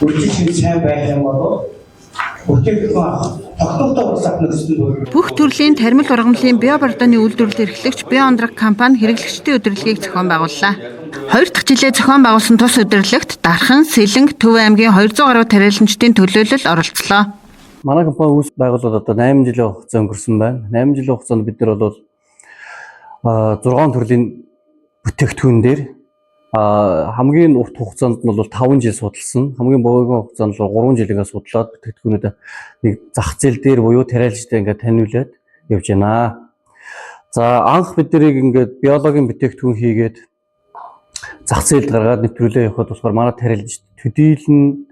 Үржиж сайн байх юм бол Бүх төрлийн тармил ургамлын био барданы үйлдвэрлэл эрхлэгч Био ондраг компани хэрэглэгчдийн удирдлагыг зохион байгууллаа. 2 дахь жилээ зохион байгуулсан тус удирдлагт Дархан, Сэлэнг, Төв аймгийн 200 гаруй тариаланчдын төлөөлөл оролцлоо. Манай компани үүс байгуулаад одоо 8 жилийн хугацаа өнгөрсөн байна. 8 жилийн хугацаанд бид нар бол 6 төрлийн бүтээгдэхүүн дээр хамгийн урт хугацаанд нь бол 5 жил судалсан. Хамгийн богино хугацаанд бол 3 жил ингээд судлаад бүтээгдэхүүнүүдээ нэг зах зээл дээр буюу тариалжтай ингээд таниулаад явж байна. За анх бид нарыг ингээд биологийн бүтээгдэхүүн хийгээд зах зээлд гаргаад нэвтрүүлээ явахад болохоор манай тариалж төдийлөн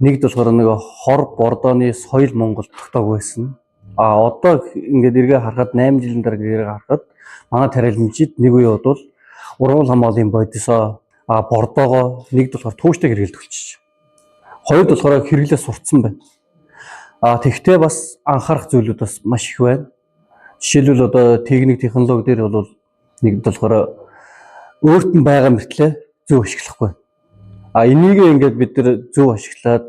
нэгд болохоор нэг хор бордооны соёл Монголд тогтоог байсан. Одоо ингээд эргээ харахад 8 жилийн дараа эргээ харахад манай тариалмжид нэг үе бодвол ургамал хамгааллын бодисоо бордоогоо нэгд болохоор тууштай хэрэгэлд болчих. Хоёрд болохоор хэрэглээ сурцсан байна. Тэгвэл бас анхаарах зүйлүүд бас маш их байна. Жишээлбэл одоо техник технологи дээр бол нэгд болохоор өөрт нь байгаа мөртлөө зөв ашиглахгүй. Энийг ингээд бид нар зөв ашиглаад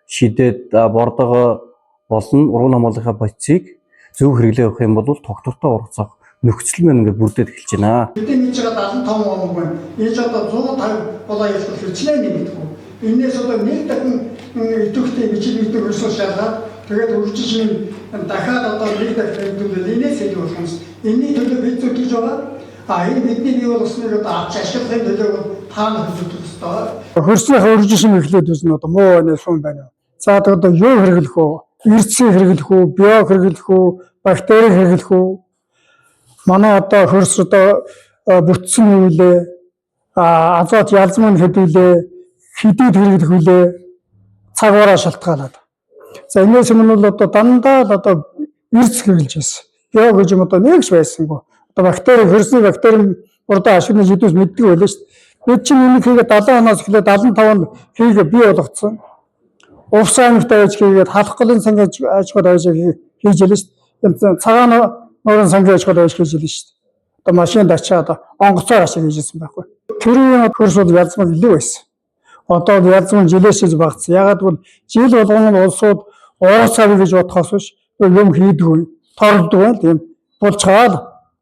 шидээд бордоогоо болон ургамал хамгааллынхаа бодисыг зөв хэрэглээ явах юм бол тогтвортой ургацах нөхцөл маань ингээд бүрдээд эхэлж байна. Бидний хийж байгаа 75 он байна. Ээж одоо 150 болоо ялах хэрэгчлээ нэмэгдэх. Энээс одоо нэг дахин идэвхтэй бичиг мэддэг ресурс шалгаад тэгээд үржижмийн дахиад одоо нэг дахин нэмэгдүүл энээс илүү болох юм. Энэний төлөө бид зөв хийж байгаа. Энэ бидний бий болсныг одоо авч ашиглахын төлөө таана хэлдэг ёстой. Хөрснийхээ үржижм эхлээд үзэн одоо муу байна сум байна. За одоо юу хэрэглэх вэ? Эрдэсийг хэрэглэх үү, био хэрэглэх үү, бактери хэрэглэх үү? Манай одоо хөрс одоо бүтсэн үйлээ азот ялзмын хэдүүлээ хэдийд хэрэглэх үйлээ цагаараа шалтгаалаад. За энэс юм бол одоо дандаа л одоо эрдэс хэрэглэж байсан. Био гэж юм одоо нэгч байсангүй. Одоо бактери хөрсний бактери урдаа ашиглаж идэвс мэддэг байлаа шүү дээ. Бид чинь энийг хийгээд 70 оноос эхлээд 75 онд хийгээ бий болгоцсон. Увс аймагтай байж хийгээд халах голын сангийн аж ахуйн байж хийж ялээ шүү дээ. Цагаан нуурын сангийн аж ахуйн байж хийж ялээ шүү дээ. Одоо машинд очиад онгоцоор ашиг хийжсэн байхгүй. Тэрийн хөрс бол ялзмаг илүү байсан. Одоо ялзмаг жилээсээ багцсан. Ягаад гэвэл жил болгоно улсууд уран цавь гэж бодохоос биш юм хийдэггүй. Торлдог байл тийм болж хаал.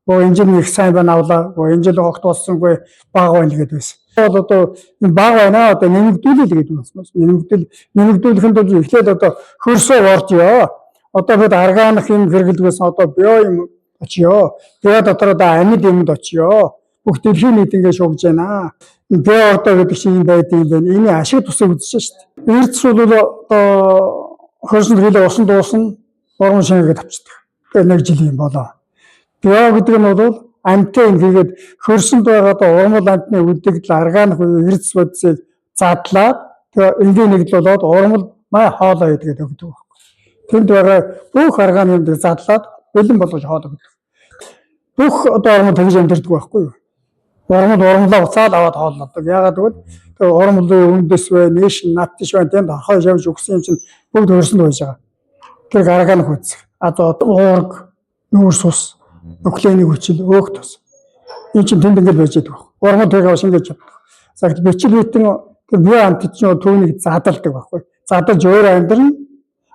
Энэ жил их сайн байна авлаа. Энэ жил огт болсонгүй бага байна гэдэг байсан. Одоо энэ бага байна одоо нэмэгдүүлэл гэдэг юм. Нэмэгдүүлэхэд бол эхлээд одоо хөрсөө оржё. Одоо бид органик юм хэрэглэгээс одоо био юм очиё. Био дотор одоо амьд юмд очиё. Бүх дэлхийн нийт ингэ шугж байна. Био ордоо гэдэг чинь юм байдаг юм байна. Эний ашиг тусыг үзэж шээ. Эрдэс бол одоо хөрсөнд хэлээ усан дуусна. Урган шингээд авчдаг. Тэгээ нэг жил юм болоо. Био гэдэг нь бол амьтаа ингээд хөрсөнд байгаа ургамал амьтны үлдэгдэл органик эрдэс бодисыг задлаад тэгээ энгийн нэгдэл болоод ургамал май хоолоо идгээд өгдөг. Тэнд байгаа бүх органик задлаад бэлэн болгож хоолоо өгдөг. Бүх одоо ургамал тэгж амьдэрдэг байхгүй юу? Ургамлаа уцаад аваад хооллодог. Яагаад гэвэл тэгээ ургамлын үндэс бай, нэш, натш бай тэнд орхож явж өгсөн юм чинь бүгд хөрсөнд байж байгаа. Тэр органик үз. Азот, уург, нүүрс ус нуклеиний хүчил өөх тус. Энэ чинь тэнд ингэж байж байгаа. Ургамал тэгээ шингээж чаддаг. За бичил битэн био античны түүнийг задалдаг байхгүй. Задалж өөр амьдрын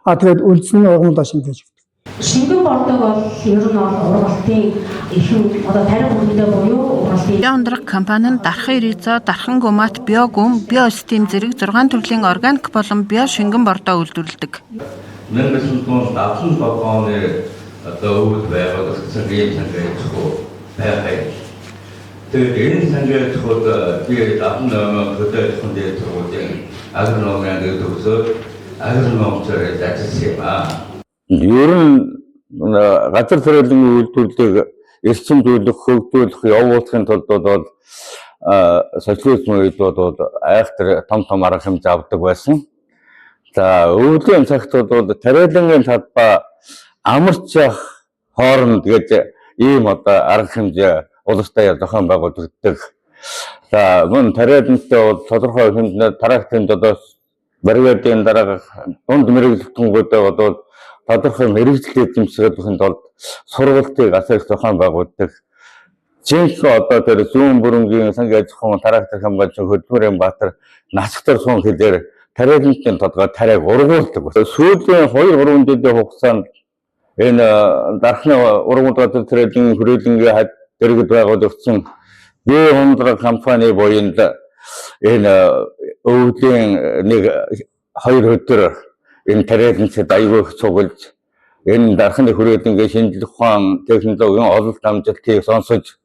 тэгээд үлдсэн ургамлаа шингээж өгдөг. Шингэн бордог бол ер нь ургалтын ихэн одоо тарих үнэтэй буюу ургалтын Био ондраг компани нь Дархан Иризо, Дархан Гумат, Био Гүм, Био Стим зэрэг 6 төрлийн органик болон био шингэн бордоо үйлдвэрлэдэг. 1977 оны одоо өвд байгуулагдсан ийм сангийн байхай. Тэгээд энэ сангийн тохиолд би 78 хөдөлгөөнд дээр төгөөд агрономын төгсөөд агрономчоор ажилласан юм аа. Ер нь газар тариалан үйлдвэрлэлийг эрчим зөвлөх, хөгжүүлэх, явуулахын тулд бол социализм үед бол айхтар том арга хэмжээ авдаг байсан. За өвлийн цагт бол тариалангийн талбай амарч хооронд гэж ийм одоо арга хэмжээ улстай зохион байгуулагддаг. За мөн тариалантай бол тодорхой хэмжээнд тарахтын одоо барьяадын дараа дунд мэрэгжлтгүүдэд бол тодорхой мэрэгжил эзэмшүүлэхийн тулд сургалтыг асар их зохион байгуулдаг. Жинхэнэ одоо тэр зүүн бүрэнгийн сангийн аж ахуйн тарахтын хамгаалж хөдөлмөрийн баатар Насхтар суун хэлээр тариалалтын тодорхой тариаг ургуулдаг. Сүүлийн 2-3 жилийн хугацаанд энэ дархны ургуул газар тариалан хүрээлэнгийн дэргэд байгуулагдсан бие ундраг компани буюу энэ өвлийн 1-2 өдөр энэ тариаланцад аягүй их цуглаж энэ дархны хүрээлэнгийн шинжлэх ухаан технологийн ололт амжилтыг сонсож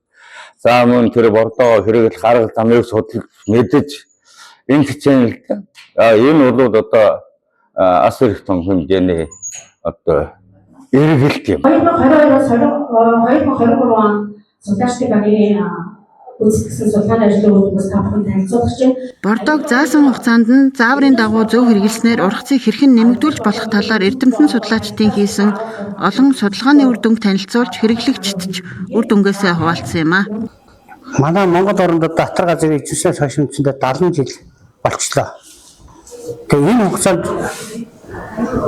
за мөн тэр бордоо хэрэглэх арга замыг судалж мэдэж энэ хичээлд энэ бол одоо ас эрх том хэмжээний одоо эргэлт юм. 2022-оос 2023 он судлаачдын багийн үзэгдсэн судалгааны ажлын үр дүнээс тавхан танилцуулах чинь Бордоог заасан хугацаанд нь зааврын дагуу зөв хэрэглэснээр ургацыг хэрхэн нэмэгдүүлж болох талаар эрдэмтэн судлаачдын хийсэн олон судалгааны үр дүнг танилцуулж хэрэглэгчдд ч үр дүнгээсээ хуваалцсан юм а. Манай Монгол оронд дотор газрын эзэмшээс хойш үндсэндээ 70 жил болчихлоо. Тэгээ энэ хугацаанд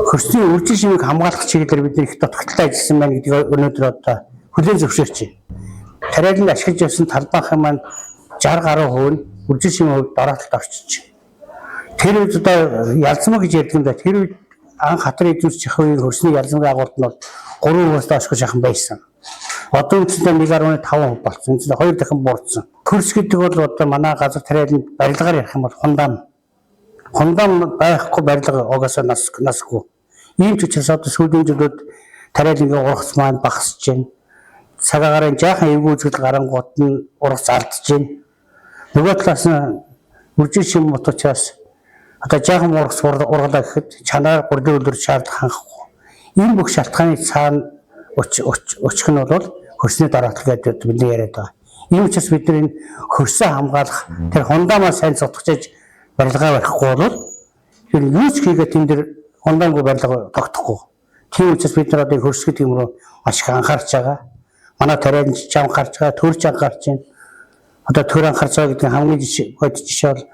хөрсний үржил шимийг хамгаалах чиглэлээр бид их дутагдaltaй ажилласан байна гэдгийг өнөөдөр одоо хүлээн зөвшөөрч байна. Тариаланд ашиглаж явсан талбайхан маань 60 гаруй хувь нь үржил шимийн хувьд дороотлолд орчиж байна. Тэр үед одоо ялзмаг гэж ярьдаг юм да. Тэр үед анх хатар эзэмших үеийн хөрсний ялзмаг агуулт нь бол 3%-аас доош шахам байсан. Одоо үндсэндээ 1.5% болсон. Үндсэндээ 2 дахин буурсан. Хөрс гэдэг бол одоо манай газар тариаланд барилгаар ярих юм бол хундаан байхгүй барилга угаасаа насгүй. Ийм ч учраас одоо сүүлийн жилүүд тариалангийн ургац маань багасж байна. Цагаагаар жаахан эвгүй үзэгдэл гарангууд нь ургац алдж байна. Нөгөө талаас нь үржил шим мут учраас одоо жаахан ургац ургалаа гэхэд чанаар 3 өдөр шаардлага хангахгүй. Энэ бүх шалтгааны цаана өчг нь бол хөрсний дороотлол гэдэг бидний яриад байгаа. Ийм учраас бид энэ хөрсөө хамгаалах тэр хундаамаа сайн цутгаж барилгаа барихгүй бол тэр юу ч хийгээд энэ дэр хундаангүй барилга тогтохгүй. Тийм учраас бид нар одоо хөрс гэдэг юм руу маш их анхаарч байгаа. Манай тариалан ч анхаарч байгаа, төрч анхаарч байна. Одоо төр анхаарч байгаа гэдэг хамгийн жишээ бол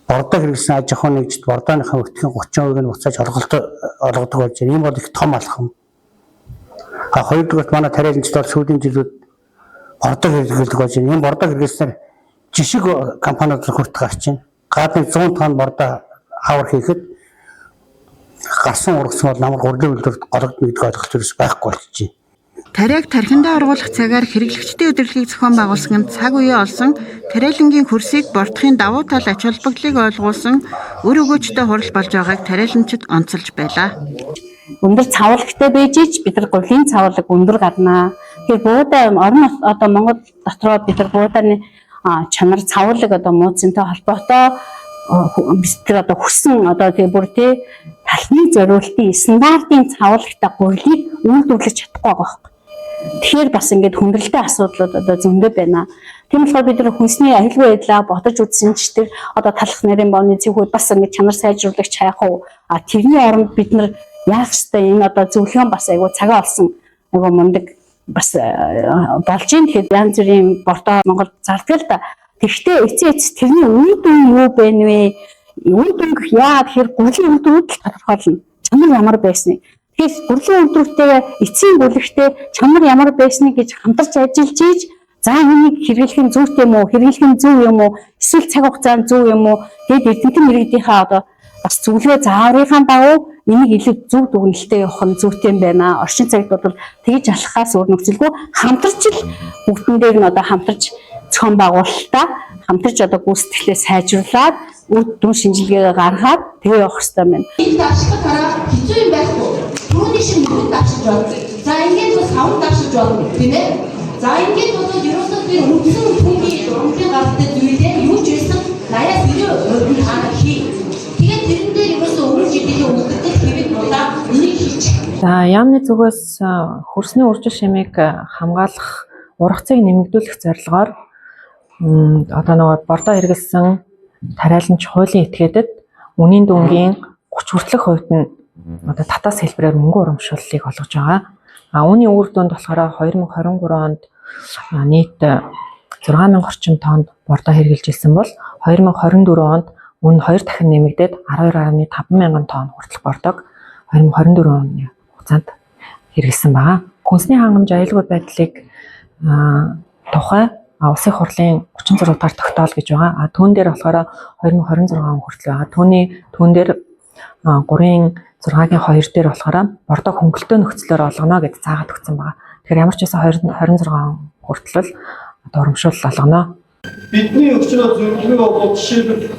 бордоо хэрэглэсэн аж ахуйн нэгжид бордооныхаа өртгийн 30% нь буцааж олгодог болж байна. Энэ бол их том алхам. Хоёрдугаар манай тариаланчид бол сүүлийн жилүүд бордоо хэрэглэдэг болж байна. Энэ бордоо хэрэглэснээр жишг компаниуд хүрт гарч байна. Гадны 100 тонн бордоо хавар хийхэд гарсан ургац бол намар 3 өдөр гологдно гэдэг ойлголт ерөөс байхгүй болчихжээ. Тариаг тархиндаа ургуулах цагаар хэрэглэгчдийн удирдлагыг зохион байгуулсан цаг үе олсон тариалангийн хөрсийг бортохын давуу тал ач холбогдлыг ойлгуулсан өр өгөөжтэй хурал болж байгааг тариаланчид онцолж байлаа. Өндөр цавуулагтай байж ич бид нар говийн цавуулаг өндөр гарнаа. Тэгэхээр буудаа орон одоо Монгол дотроо бид нар буудааны чанар цавуулаг одоо муудсантай холбоотой бид нар одоо хүссэн одоо тэгээ бүр тий талхны зориултын стандартын цавуулагтай гурилыг үйлдвэрлэж чадахгүй байгаа байхгүй. Тэгэхээр бас ингээд хүндрэлтэй асуудлууд одоо зөндөө байна. Тийм болохоор бид нар хүнсний аюулгүй байдлаа бодож үзсэн ч тэр одоо талх нарийн бооны зэвхүүд бас ингээд чанар сайжруулагч хайх уу. Тэрний оронд бид нар яах ёстой энэ одоо зөвлөгөө бас айгу цагаа олсон айгу мундаг бас болж ийн. Тэгэхээр янз бүрийн бордоо Монгол зардаг л да. Тэгвэл эцээц тэрний үр дүн юу бэ нэ? Үр дүн яа тэгэхээр гурлийн үр дүнд тодорхойлно. Чанар ямар байсныг. Тэгэхээр гурлийн үр дүнтэй эцсийн бүлэгтээ чанар ямар байсныг гэж хамтарч ажиллаж ийж за энийг хэрэглэх нь зүйтэй юм уу? Хэрэглэх нь зөв юм уу? Эсвэл цаг хугацаанд зөв юм уу? Тэгээд эрдэмтэн мэрэгдийнхаа одоо бас зөвлөгөө зааврынхаа дагуу энийг илүү зөв дүгнэлтэд явах нь зүйтэй юм байна. Орчин цагт бол тэгж алхахаас өөр нөхцөлгүй хамтарч л бүгдэндээ нь одоо хамтарч зохион байгуулалтаа хамтарч одоо гүйцэтгэлээ сайжруулад үр дүн шинжилгээ гаргаад тэгээ явах хэрэгтэй байна. Энэ давшилт дараа хэцүү юм байхгүй. Түүний шиг нүд давшиж байна. За ингээд бас хавд давшиж байна тийм ээ. За ингээд бол ерөөсөө тэр үндсэн түүний дурамжийн гаралтай зүйлээ юу ч байсан 80-аас 90% ханаа хий. Тэгээд тэрэн дээр ерөөсөө өмнө жилийн үлддэг хэвэд мулаа энийг хийчих. За яамны зүгээс хөрсний үржил шимийг хамгаалах ургацыг нэмэгдүүлэх зорилгоор одоо нөгөө бордоо хэрэглэсэн тариаланч хуулийн этгээдэд үнийн дүнгийн 30 хүртэлх хувьд нь одоо татаас хэлбэрээр мөнгө урамшууллыг олгож байгаа. Үүний үр дүнд болохоор 2023 онд нийт 6000 орчим тонн бордоо хэрэгжилсэн бол 2024 онд үн 2 дахин нэмэгдээд 12.5 мянган тонн хүртэлх бордоог 2024 оны хугацаанд хэрэглэсэн байгаа. Хүнсний хангамж аюулгүй байдлыг тухай Улсын хурлын 36 дугаар тогтоол гэж байгаа. Түүн дээр болохоор 2026 он хүртэл байгаа. Түүн дээр 3-6-гийн 2 дээр болохоор бордоо хөнгөлтөө нөхцлөөр олгоно гэж заагаад өгсөн байгаа. Тэгэхээр ямар ч байсан 2026 он хүртэл урамшуул олгоно. Бидний өчнөө зөвлөгөө бол жишээлбэл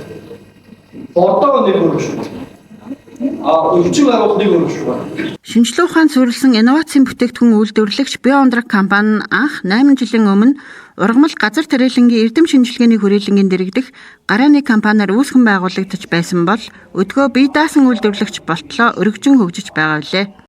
бордоо нэг өргөж. Өвчин агуулгыг өргөж. Шинжлэх ухаанд суурилсан инновацийн бүтээгдэхүүн үйлдвэрлэгч Биоондраг компани анх 8 жилийн өмнө ургамал газар тариалангийн эрдэм шинжилгээний хүрээлэнгийн дэргэдэх гарааны компаниар үүсгэн байгуулагдаж байсан бол өдгөө бие даасан үйлдвэрлэгч болтлоо өргөжин хөгжиж байгаа билээ.